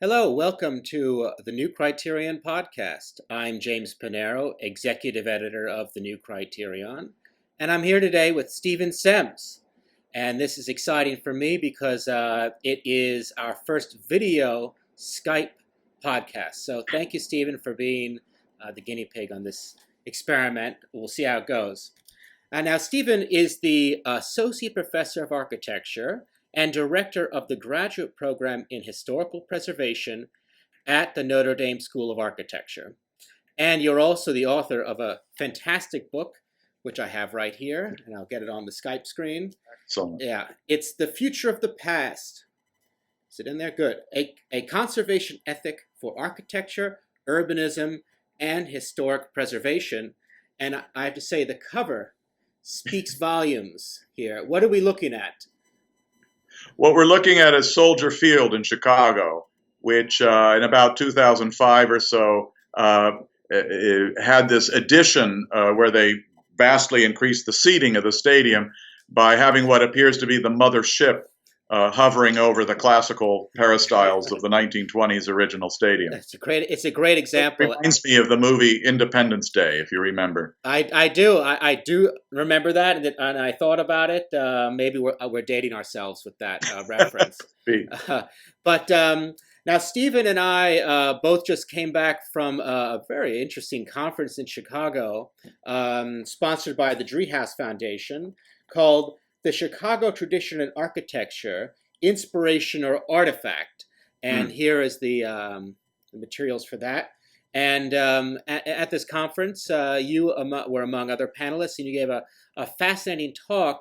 Hello, welcome to the New Criterion podcast. I'm James Panero, executive editor of the New Criterion, and I'm here today with Stephen Semes. And this is exciting for me because it is our first video Skype podcast. So thank you, Stephen, for being the guinea pig on this experiment. We'll see how it goes. Now, Stephen is the Associate Professor of Architecture and Director of the Graduate Program in Historical Preservation at the Notre Dame School of Architecture. And you're also the author of a fantastic book, which I have right here, and I'll get it on the Skype screen. Excellent. Yeah, it's The Future of the Past. Is it in there? Good. A conservation ethic for architecture, urbanism, and historic preservation. And I have to say, the cover speaks volumes here. What are we looking at? What we're looking at is Soldier Field in Chicago, which in about 2005 or so had this addition where they vastly increased the seating of the stadium by having what appears to be the mother ship hovering over the classical peristyles of the 1920s original stadium. It's a great example. It reminds me of the movie Independence Day, if you remember. I do remember that, and I thought about it. Maybe we're dating ourselves with that reference. But now Stephen and I both just came back from a very interesting conference in Chicago, sponsored by the Driehaus Foundation, called The Chicago Tradition in Architecture, Inspiration or Artifact. And here is the materials for that. And at this conference, you were among other panelists, and you gave a fascinating talk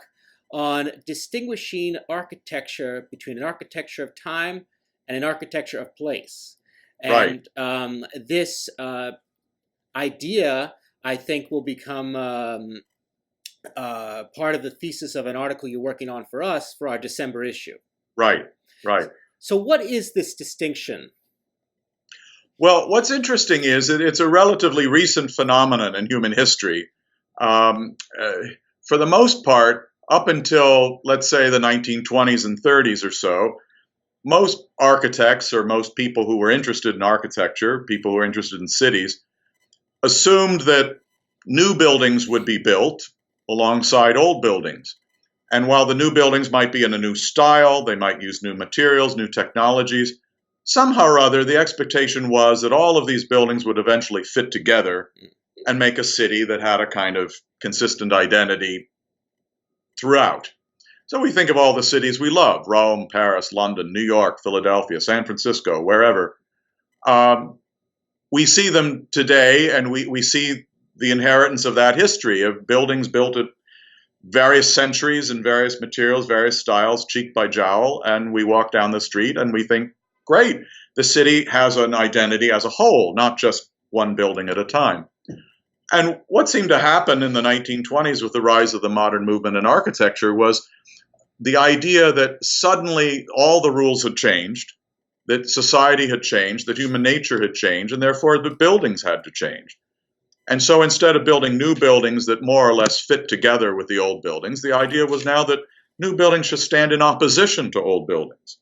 on distinguishing architecture between an architecture of time and an architecture of place. And this idea, I think, will become part of the thesis of an article you're working on for us for our December issue. Right. So what is this distinction? Well, what's interesting is that it's a relatively recent phenomenon in human history. For the most part, up until, let's say, the 1920s and 30s or so, most architects or most people who were interested in architecture, people who were interested in cities, assumed that new buildings would be built alongside old buildings. And while the new buildings might be in a new style, they might use new materials, new technologies, somehow or other, the expectation was that all of these buildings would eventually fit together and make a city that had a kind of consistent identity throughout. So we think of all the cities we love: Rome, Paris, London, New York, Philadelphia, San Francisco, wherever. We see them today, and we see the inheritance of that history of buildings built at various centuries and various materials, various styles, cheek by jowl, and we walk down the street and we think, great, the city has an identity as a whole, not just one building at a time. And what seemed to happen in the 1920s with the rise of the modern movement in architecture was the idea that suddenly all the rules had changed, that society had changed, that human nature had changed, and therefore the buildings had to change. And so instead of building new buildings that more or less fit together with the old buildings, the idea was now that new buildings should stand in opposition to old buildings.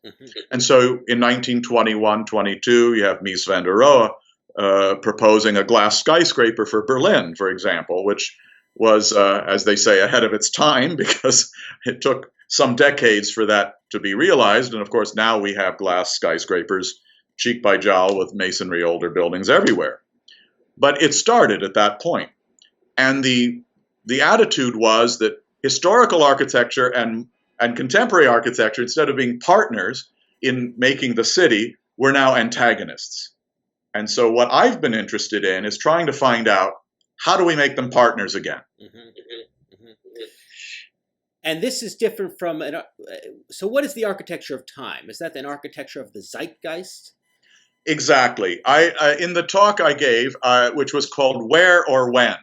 And so in 1921-22, you have Mies van der Rohe proposing a glass skyscraper for Berlin, for example, which was, as they say, ahead of its time because it took some decades for that to be realized. And of course, now we have glass skyscrapers cheek by jowl with masonry older buildings everywhere. But it started at that point. And the attitude was that historical architecture and contemporary architecture, instead of being partners in making the city, were now antagonists. And so what I've been interested in is trying to find out, how do we make them partners again? And this is different from, so what is the architecture of time? Is that an architecture of the Zeitgeist? Exactly. In the talk I gave, which was called Where or When,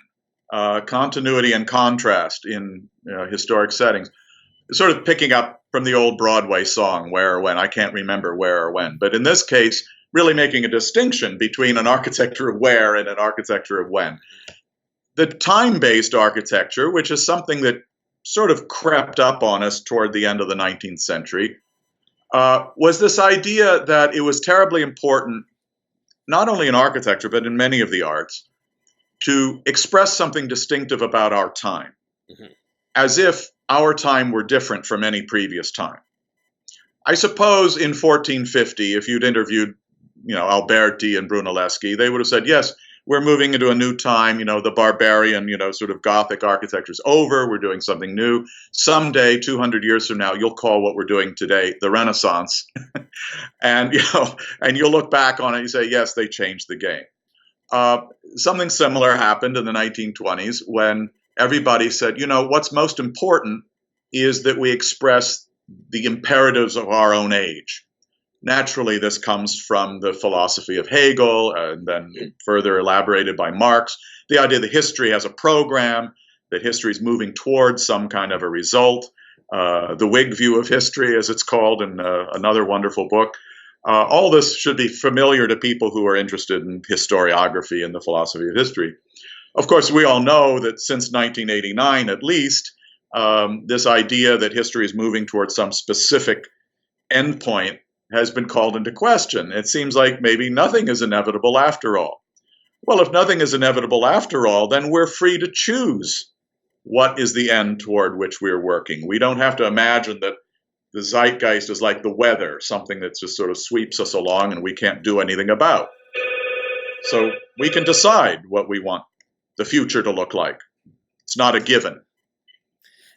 Continuity and Contrast in Historic Settings, sort of picking up from the old Broadway song, Where or When. I can't remember where or when. But in this case, really making a distinction between an architecture of where and an architecture of when. The time-based architecture, which is something that sort of crept up on us toward the end of the 19th century, was this idea that it was terribly important, not only in architecture, but in many of the arts, to express something distinctive about our time, as if our time were different from any previous time. I suppose in 1450, if you'd interviewed, Alberti and Brunelleschi, they would have said, yes, we're moving into a new time. The barbarian, sort of Gothic architecture is over. We're doing something new. Someday, 200 years from now, you'll call what we're doing today the Renaissance. And, and you'll look back on it and you say, yes, they changed the game. Something similar happened in the 1920s when everybody said, what's most important is that we express the imperatives of our own age. Naturally, this comes from the philosophy of Hegel, and then further elaborated by Marx. The idea that history has a program, that history is moving towards some kind of a result. The Whig view of history, as it's called in another wonderful book. All this should be familiar to people who are interested in historiography and the philosophy of history. Of course, we all know that since 1989, at least, this idea that history is moving towards some specific endpoint has been called into question. It seems like maybe nothing is inevitable after all. Well, if nothing is inevitable after all, then we're free to choose what is the end toward which we're working. We don't have to imagine that the zeitgeist is like the weather, something that just sort of sweeps us along and we can't do anything about. So we can decide what we want the future to look like. It's not a given.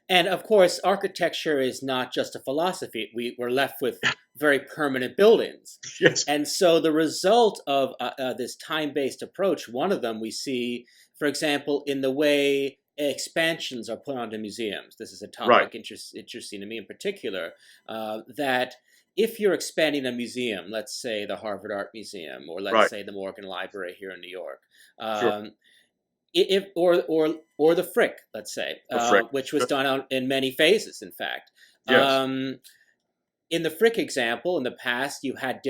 And of course, architecture is not just a philosophy. We're left with very permanent buildings. Yes. And so the result of this time-based approach, one of them we see, for example, in the way expansions are put onto museums. This is a topic interesting to me in particular, that if you're expanding a museum, let's say the Harvard Art Museum, or let's say the Morgan Library here in New York, or the Frick, let's say, which was done in many phases, in fact. Yes. In the Frick example, in the past, you had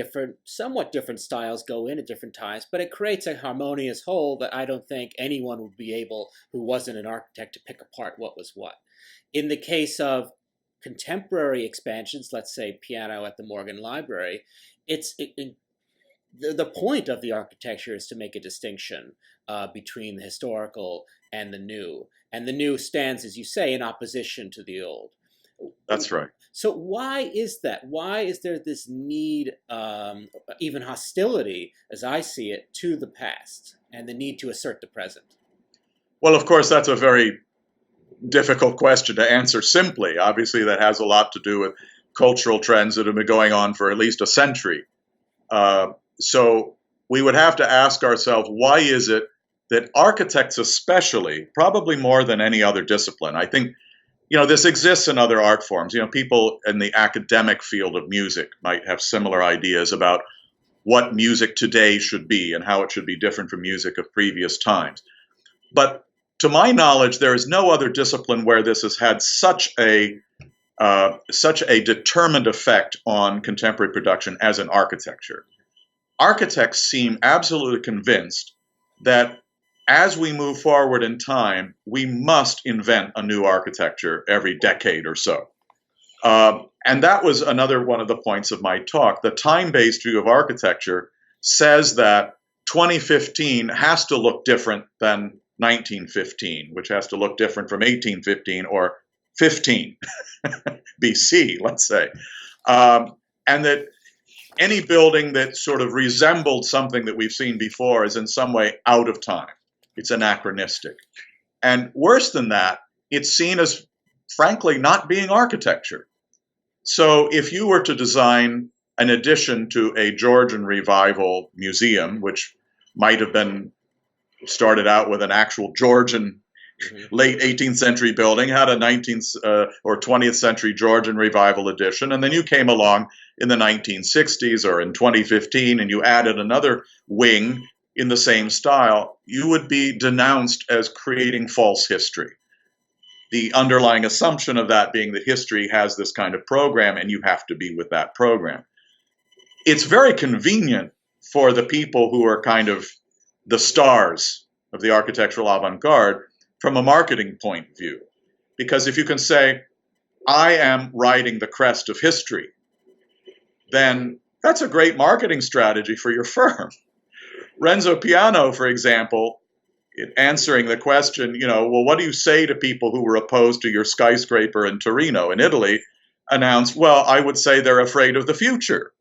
somewhat different styles go in at different times, but it creates a harmonious whole that I don't think anyone would be able, who wasn't an architect, to pick apart what was what. In the case of contemporary expansions, let's say piano at the Morgan Library, the point of the architecture is to make a distinction between the historical and the new. And the new stands, as you say, in opposition to the old. That's right. So why is that? Why is there this need, even hostility, as I see it, to the past and the need to assert the present? Well, of course, that's a very difficult question to answer simply. Obviously, that has a lot to do with cultural trends that have been going on for at least a century. So we would have to ask ourselves, why is it that architects especially, probably more than any other discipline, I think, this exists in other art forms. People in the academic field of music might have similar ideas about what music today should be and how it should be different from music of previous times. But to my knowledge, there is no other discipline where this has had such a determined effect on contemporary production as in architecture. Architects seem absolutely convinced that as we move forward in time, we must invent a new architecture every decade or so. And that was another one of the points of my talk. The time-based view of architecture says that 2015 has to look different than 1915, which has to look different from 1815 or 15 BC, let's say. And that any building that sort of resembled something that we've seen before is in some way out of time. It's anachronistic. And worse than that, it's seen as, frankly, not being architecture. So if you were to design an addition to a Georgian Revival museum, which might have been started out with an actual Georgian late 18th century building, had a 19th or 20th century Georgian Revival edition, and then you came along in the 1960s or in 2015 and you added another wing in the same style, you would be denounced as creating false history. The underlying assumption of that being that history has this kind of program and you have to be with that program. It's very convenient for the people who are kind of the stars of the architectural avant-garde from a marketing point of view. Because if you can say, I am riding the crest of history, then that's a great marketing strategy for your firm. Renzo Piano, for example, answering the question, well, what do you say to people who were opposed to your skyscraper in Torino, in Italy, announced, well, I would say they're afraid of the future.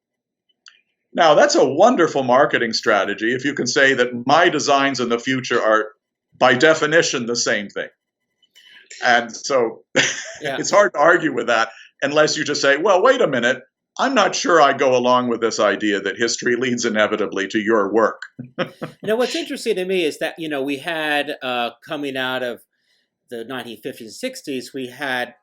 Now, that's a wonderful marketing strategy if you can say that my designs in the future are, by definition, the same thing. And so it's hard to argue with that unless you just say, well, wait a minute, I'm not sure I go along with this idea that history leads inevitably to your work. What's interesting to me is that, we had coming out of the 1950s and 60s, we had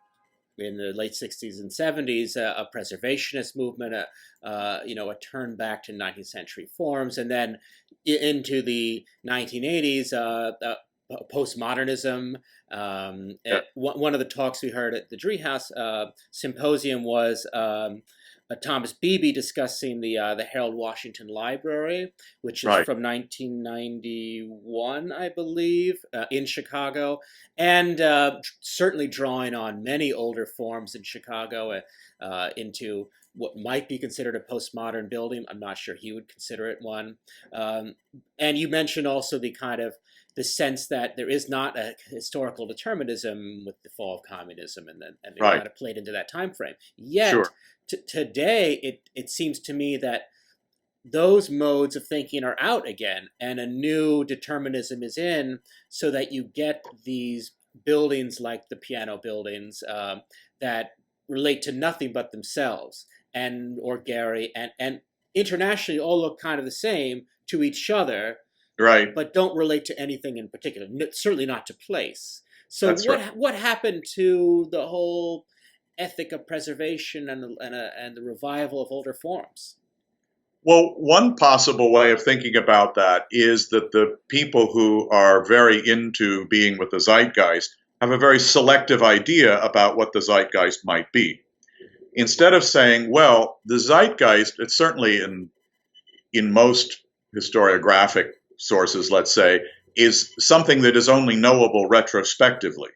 in the late 60s and 70s a preservationist movement, a turn back to 19th century forms, and then into the 1980s, postmodernism. One of the talks we heard at the Driehaus Symposium was Thomas Beebe discussing the Harold Washington Library, which is from 1991, I believe, in Chicago, and certainly drawing on many older forms in Chicago into what might be considered a postmodern building. I'm not sure he would consider it one. And you mentioned also the sense that there is not a historical determinism with the fall of communism, and it kind of played into that time frame. Yet, today, it seems to me that those modes of thinking are out again, and a new determinism is in, so that you get these buildings like the piano buildings that relate to nothing but themselves, or Gary, and internationally all look kind of the same to each other, but don't relate to anything in particular, certainly not to place. So what happened to the whole ethic of preservation and the revival of older forms? Well, one possible way of thinking about that is that the people who are very into being with the zeitgeist have a very selective idea about what the zeitgeist might be. Instead of saying, well, the zeitgeist, it's certainly in most historiographic sources, let's say, is something that is only knowable retrospectively.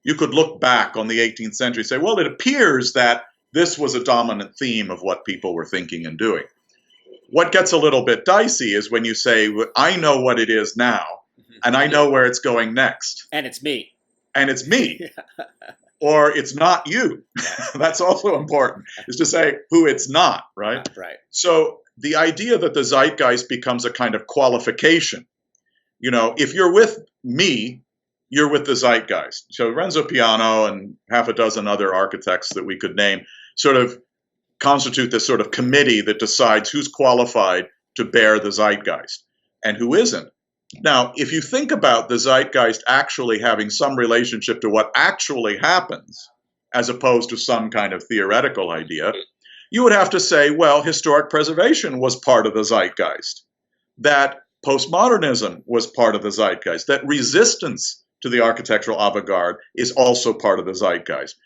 You could look back on the 18th century and say, well, it appears that this was a dominant theme of what people were thinking and doing. What gets a little bit dicey is when you say, I know what it is now, and I know where it's going next. And it's me. And it's me. Or it's not you. That's also important, is to say who it's not, right? Right. So the idea that the zeitgeist becomes a kind of qualification, if you're with me, you're with the zeitgeist. So Renzo Piano and half a dozen other architects that we could name sort of constitute this sort of committee that decides who's qualified to bear the zeitgeist and who isn't. Now, if you think about the zeitgeist actually having some relationship to what actually happens, as opposed to some kind of theoretical idea, you would have to say, well, historic preservation was part of the zeitgeist, that postmodernism was part of the zeitgeist, that resistance to the architectural avant-garde is also part of the zeitgeist.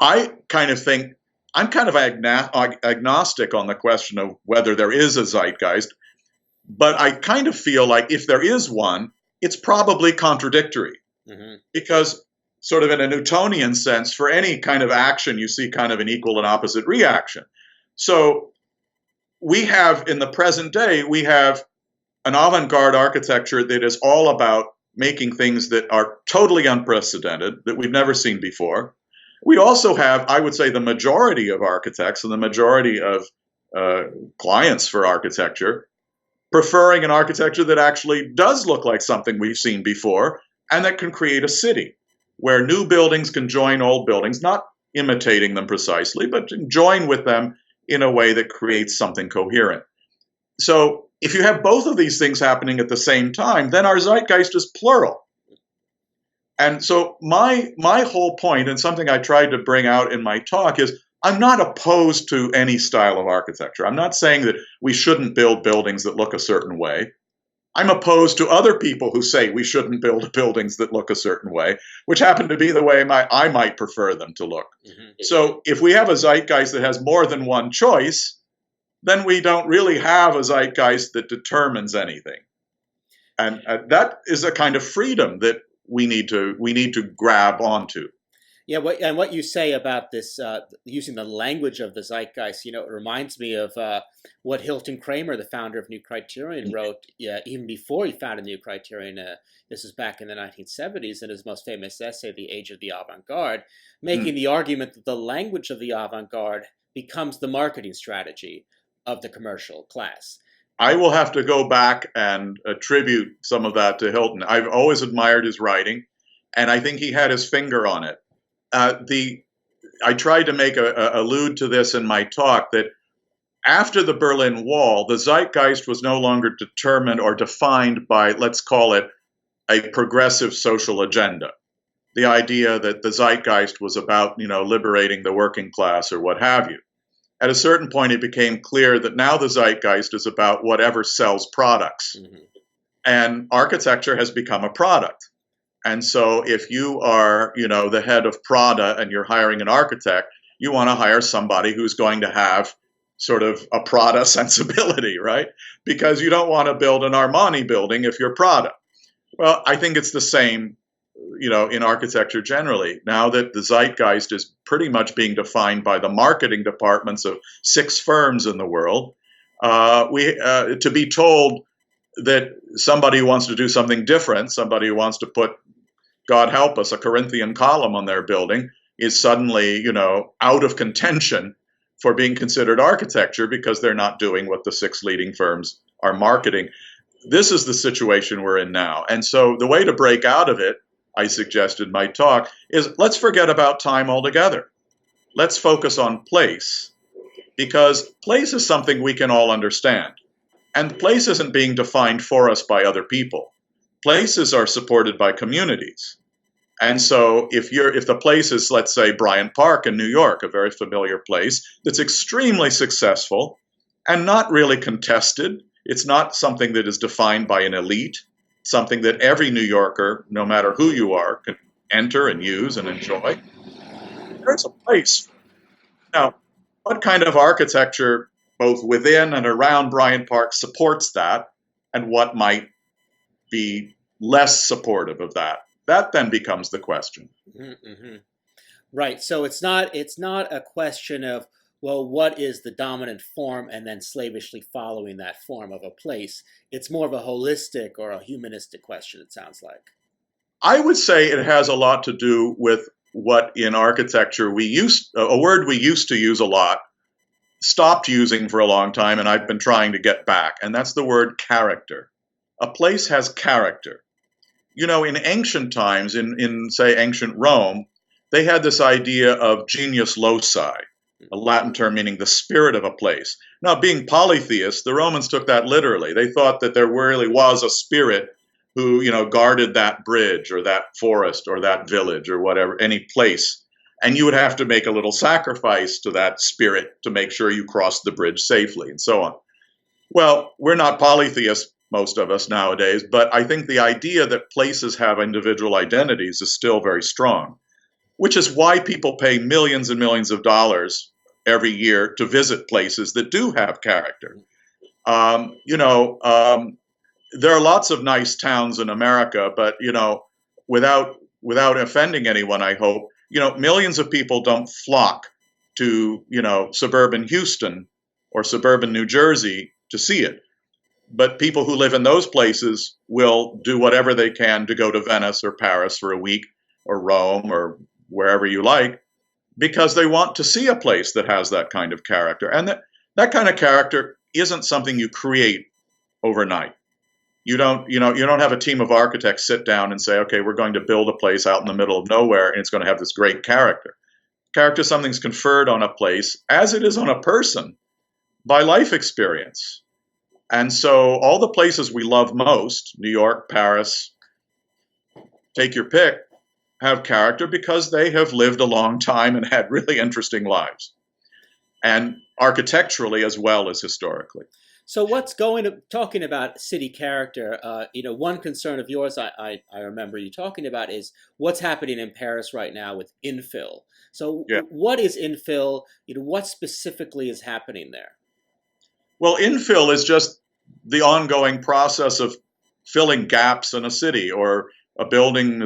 I kind of think, I'm kind of agnostic on the question of whether there is a zeitgeist, but I kind of feel like if there is one, it's probably contradictory. Because sort of in a Newtonian sense, for any kind of action, you see kind of an equal and opposite reaction. So we have, in the present day, we have an avant-garde architecture that is all about making things that are totally unprecedented, that we've never seen before. We also have, I would say, the majority of architects and the majority of clients for architecture preferring an architecture that actually does look like something we've seen before and that can create a city where new buildings can join old buildings, not imitating them precisely, but join with them in a way that creates something coherent. So if you have both of these things happening at the same time, then our zeitgeist is plural. And so my whole point, and something I tried to bring out in my talk, is I'm not opposed to any style of architecture. I'm not saying that we shouldn't build buildings that look a certain way. I'm opposed to other people who say we shouldn't build buildings that look a certain way, which happen to be the way I might prefer them to look. So if we have a zeitgeist that has more than one choice, then we don't really have a zeitgeist that determines anything. And that is a kind of freedom that we need to grab onto. Yeah, what you say about this using the language of the zeitgeist, it reminds me of what Hilton Kramer, the founder of New Criterion, wrote even before he founded New Criterion. This was back in the 1970s in his most famous essay, The Age of the Avant-Garde, making the argument that the language of the avant-garde becomes the marketing strategy of the commercial class. I will have to go back and attribute some of that to Hilton. I've always admired his writing, and I think he had his finger on it. I tried to make allude to this in my talk that after the Berlin Wall, the zeitgeist was no longer determined or defined by, let's call it, a progressive social agenda. The idea that the zeitgeist was about, liberating the working class or what have you. At a certain point, it became clear that now the zeitgeist is about whatever sells products. Mm-hmm. And architecture has become a product. And so if you are, the head of Prada and you're hiring an architect, you want to hire somebody who's going to have sort of a Prada sensibility, right? Because you don't want to build an Armani building if you're Prada. Well, I think it's the same, in architecture generally. Now that the zeitgeist is pretty much being defined by the marketing departments of 6 firms in the world, to be told that somebody who wants to do something different, somebody who wants to put, God help us, a Corinthian column on their building is suddenly, out of contention for being considered architecture because they're not doing what the 6 leading firms are marketing. This is the situation we're in now. And so the way to break out of it, I suggested in my talk, is let's forget about time altogether. Let's focus on place, because place is something we can all understand. And place isn't being defined for us by other people. Places are supported by communities. And so if the place is, let's say, Bryant Park in New York, a very familiar place that's extremely successful and not really contested, it's not something that is defined by an elite, something that every New Yorker, no matter who you are, can enter and use and enjoy. There's a place. Now, what kind of architecture, both within and around Bryant Park, supports that, and what might be less supportive of that? That then becomes the question. Mm-hmm. Right. So it's not a question of, well, what is the dominant form and then slavishly following that form of a place. It's more of a holistic or a humanistic question, it sounds like. I would say it has a lot to do with what in architecture a word we used to use a lot, stopped using for a long time, and I've been trying to get back, and that's the word character. A place has character. In ancient times, in say, ancient Rome, they had this idea of genius loci, a Latin term meaning the spirit of a place. Now, being polytheists, the Romans took that literally. They thought that there really was a spirit who, guarded that bridge or that forest or that village or whatever, any place. And you would have to make a little sacrifice to that spirit to make sure you crossed the bridge safely and so on. Well, we're not polytheists, most of us nowadays, but I think the idea that places have individual identities is still very strong, which is why people pay millions and millions of dollars every year to visit places that do have character. There are lots of nice towns in America, but, without offending anyone, I hope, millions of people don't flock to, suburban Houston or suburban New Jersey to see it. But people who live in those places will do whatever they can to go to Venice or Paris for a week or Rome or wherever you like, because they want to see a place that has that kind of character. And that kind of character isn't something you create overnight. You don't have a team of architects sit down and say, okay, we're going to build a place out in the middle of nowhere and it's going to have this great character. Character is something that's conferred on a place, as it is on a person, by life experience. And so all the places we love most, New York, Paris, take your pick, have character because they have lived a long time and had really interesting lives. And architecturally as well as historically. So talking about city character, one concern of yours I remember you talking about is what's happening in Paris right now with Infill. So What is Infill? What specifically is happening there? Well, infill is just the ongoing process of filling gaps in a city or A building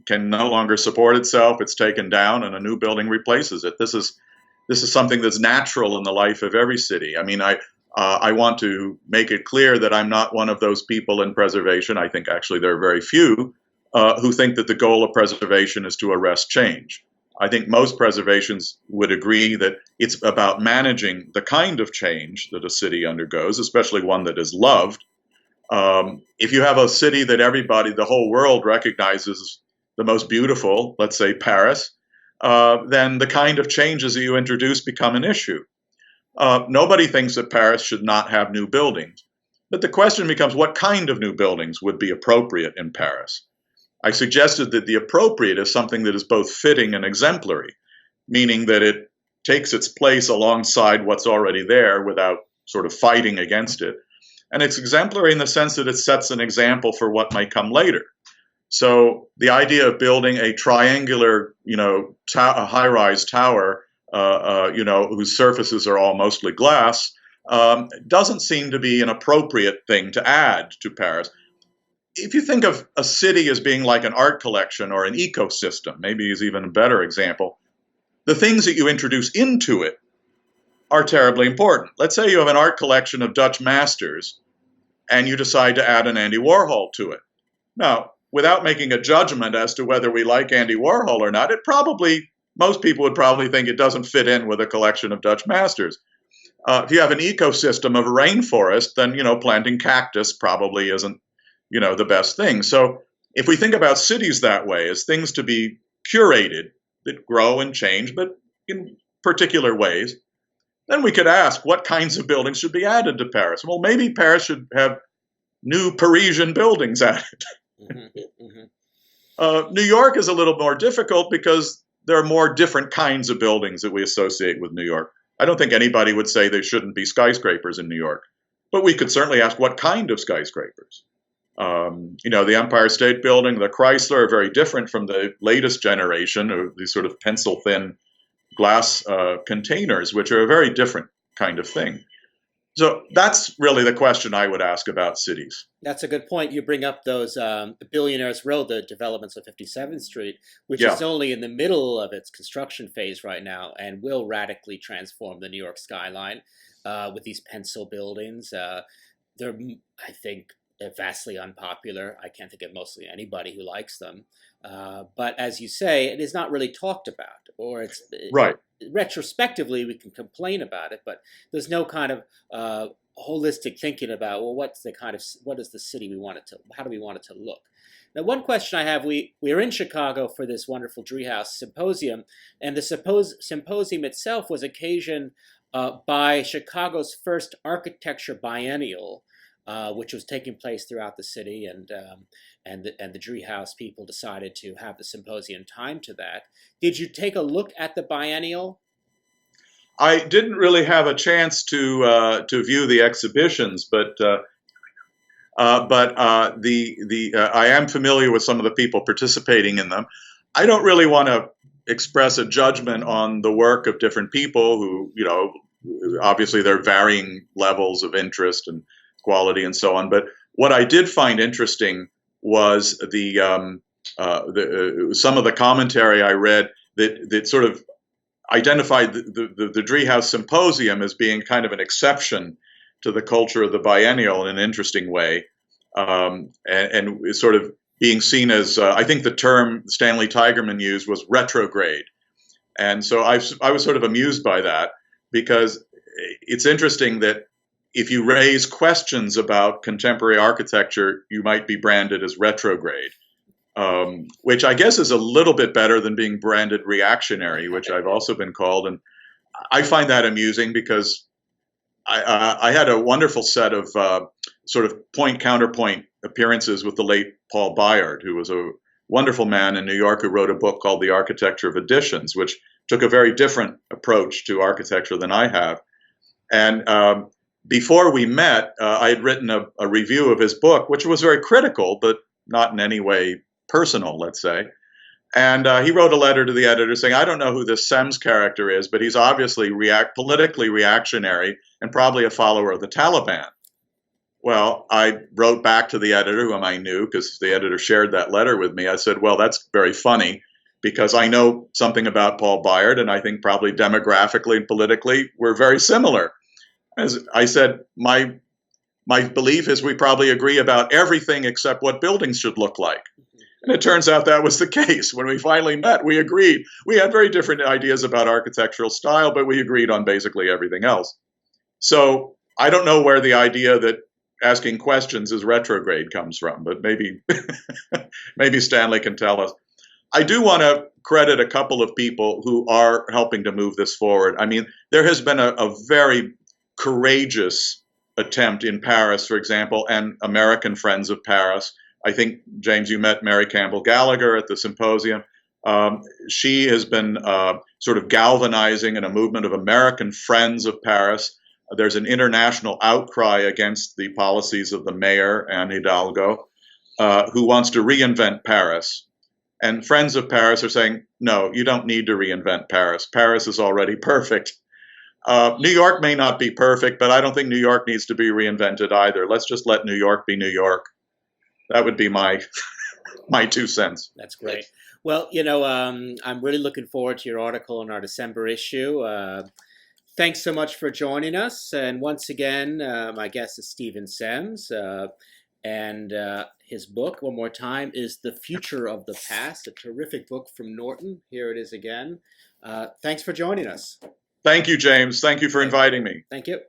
can no longer support itself. It's taken down, and a new building replaces it. This is something that's natural in the life of every city. I mean, I want to make it clear that I'm not one of those people in preservation. I think actually there are very few who think that the goal of preservation is to arrest change. I think most preservations would agree that it's about managing the kind of change that a city undergoes, especially one that is loved. If you have a city that the whole world recognizes the most beautiful, let's say Paris, then the kind of changes that you introduce become an issue. Nobody thinks that Paris should not have new buildings. But the question becomes, what kind of new buildings would be appropriate in Paris? I suggested that the appropriate is something that is both fitting and exemplary, meaning that it takes its place alongside what's already there without sort of fighting against it. And it's exemplary in the sense that it sets an example for what might come later. So the idea of building a triangular, a high-rise tower, whose surfaces are all mostly glass, doesn't seem to be an appropriate thing to add to Paris. If you think of a city as being like an art collection or an ecosystem, maybe is even a better example, the things that you introduce into it are terribly important. Let's say you have an art collection of Dutch masters and you decide to add an Andy Warhol to it. Now, without making a judgment as to whether we like Andy Warhol or not, most people would probably think it doesn't fit in with a collection of Dutch masters. If you have an ecosystem of a rainforest, then, planting cactus probably isn't, the best thing. So if we think about cities that way, as things to be curated that grow and change, but in particular ways, then we could ask what kinds of buildings should be added to Paris. Well, maybe Paris should have new Parisian buildings added. New York is a little more difficult because there are more different kinds of buildings that we associate with New York. I don't think anybody would say there shouldn't be skyscrapers in New York, but we could certainly ask what kind of skyscrapers. The Empire State Building, the Chrysler are very different from the latest generation of these sort of pencil-thin glass containers, which are a very different kind of thing. So that's really the question I would ask about cities. That's a good point. You bring up those Billionaires Road, the developments of 57th Street, which is only in the middle of its construction phase right now and will radically transform the New York skyline with these pencil buildings. They're, I think, vastly unpopular. I can't think of mostly anybody who likes them. But as you say, it is not really talked about, or it's right. Retrospectively, we can complain about it, but there's no kind of holistic thinking about, well, what is the city how do we want it to look? Now, one question I have, we are in Chicago for this wonderful Treehouse Symposium, and the symposium itself was occasioned by Chicago's first architecture biennial, which was taking place throughout the city, and the Treehouse people decided to have the symposium timed to that. Did you take a look at the biennial? I didn't really have a chance to view the exhibitions, but I am familiar with some of the people participating in them. I don't really want to express a judgment on the work of different people who, obviously there are varying levels of interest and quality and so on. But what I did find interesting was some of the commentary I read that sort of identified the Treehouse Symposium as being kind of an exception to the culture of the biennial in an interesting way, and sort of being seen as, I think the term Stanley Tigerman used was retrograde. And so I was sort of amused by that, because it's interesting that if you raise questions about contemporary architecture, you might be branded as retrograde, which I guess is a little bit better than being branded reactionary, which I've also been called. And I find that amusing because I had a wonderful set of sort of point-counterpoint appearances with the late Paul Byard, who was a wonderful man in New York who wrote a book called The Architecture of Additions, which took a very different approach to architecture than I have. And before we met, I had written a review of his book, which was very critical, but not in any way personal, let's say. And he wrote a letter to the editor saying, I don't know who this Semes character is, but he's obviously politically reactionary and probably a follower of the Taliban. Well, I wrote back to the editor, whom I knew because the editor shared that letter with me. I said, well, that's very funny because I know something about Paul Bayard, and I think probably demographically and politically we're very similar. As I said, my belief is we probably agree about everything except what buildings should look like. And it turns out that was the case. When we finally met, we agreed. We had very different ideas about architectural style, but we agreed on basically everything else. So I don't know where the idea that asking questions is retrograde comes from, but maybe maybe Stanley can tell us. I do want to credit a couple of people who are helping to move this forward. I mean, there has been a very courageous attempt in Paris, for example, and American Friends of Paris. I think, James, you met Mary Campbell Gallagher at the symposium. She has been sort of galvanizing in a movement of American Friends of Paris. There's an international outcry against the policies of the mayor, Anne Hidalgo, who wants to reinvent Paris. And Friends of Paris are saying, no, you don't need to reinvent Paris. Paris is already perfect. New York may not be perfect, but I don't think New York needs to be reinvented either. Let's just let New York be New York. That would be my 2 cents. That's great. Well, I'm really looking forward to your article in our December issue. Thanks so much for joining us. And once again, my guest is Stephen Semes. And his book, one more time, is The Future of the Past, a terrific book from Norton. Here it is again. Thanks for joining us. Thank you, James. Thank you for inviting me. Thank you.